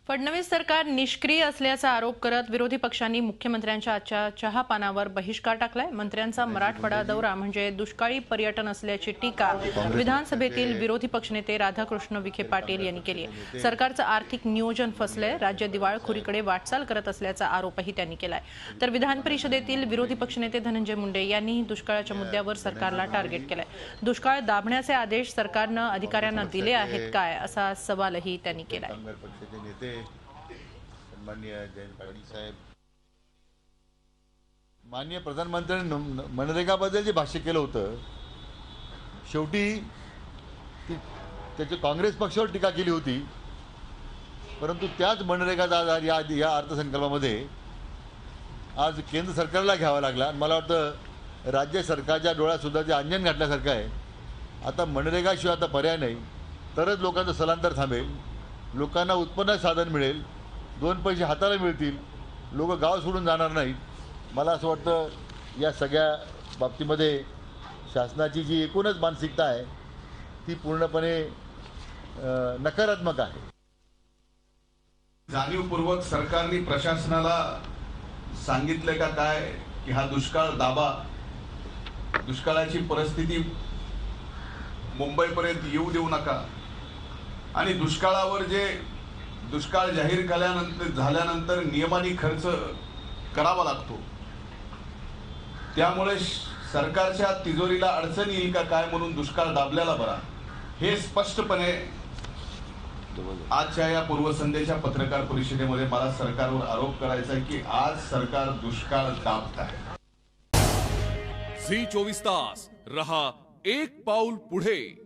फडणवीस सरकार निष्क्रिय असल्याचा आरोप करत विरोधी पक्षांनी मुख्यमंत्र्यांच्या आजच्या चहापानावर बहिष्कार टाकलाय। मंत्र्यांचा मराठवाडा दौरा म्हणजे दुष्काळी पर्यटन असल्याची टीका विधानसभेतील विरोधी पक्षनेते राधाकृष्ण विखे पाटील यांनी केली आहे। सरकारचं आर्थिक नियोजन फसलंय, राज्य दिवाळखोरीकडे वाटचाल करत असल्याचा आरोपही त्यांनी केलाय। तर विधान परिषदेतील विरोधी पक्षनेते धनंजय मुंडे यांनी दुष्काळाच्या मुद्द्यावर सरकारला टार्गेट केलंय। दुष्काळ दाबण्याचे आदेश सरकारनं अधिकाऱ्यांना दिले आहेत काय असा सवालही त्यांनी केलाय। सन्माननीय जयंत पाटील साहेब, माननीय प्रधानमंत्र्यांनी मनरेगाबद्दल जे भाष्य केलं होतं, शेवटी त्याची काँग्रेस पक्षावर टीका केली होती, परंतु त्याच मनरेगाचा आधार या अर्थसंकल्पामध्ये आज केंद्र सरकारला घ्यावा लागला। मला वाटतं राज्य सरकारच्या डोळ्यात सुद्धा जे अंजन घातल्यासारखं आहे। आता मनरेगाशिवाय आता पर्याय नाही, तरच लोकांचं स्थलांतर थांबेल, लोकांना उत्पन्न साधन मिळेल, दोन पैसे हाताला मिळतील, लोक गाव सोडून जाणार नाहीत। मला असं वाटतं या सगळ्या बाबतीमध्ये शासनाची जी एकूणच मानसिकता आहे ती पूर्णपणे नकारात्मक आहे। जाणीवपूर्वक सरकारने प्रशासनाला सांगितले का काय की हा दुष्काळ दाबा, दुष्काळाची परिस्थिती मुंबईपर्यंत येऊ देऊ नका, आणि दुष्काळावर जे दुष्काळ जाहीर झाल्यानंतर नियमाने खर्च करावा लागतो, त्यामुळे सरकारच्या तिजोरीला अडचण येईल का काय म्हणून दुष्काळ दाबल्याला बरा, हे स्पष्टपणे आजच्या या पूर्वसंध्येच्या पत्रकार परिषदेमध्ये मला सरकारवर आरोप करायचा आहे की आज सरकार दुष्काळ दाबत आहे। झी 24 तास रहा एक पाऊल पुढे।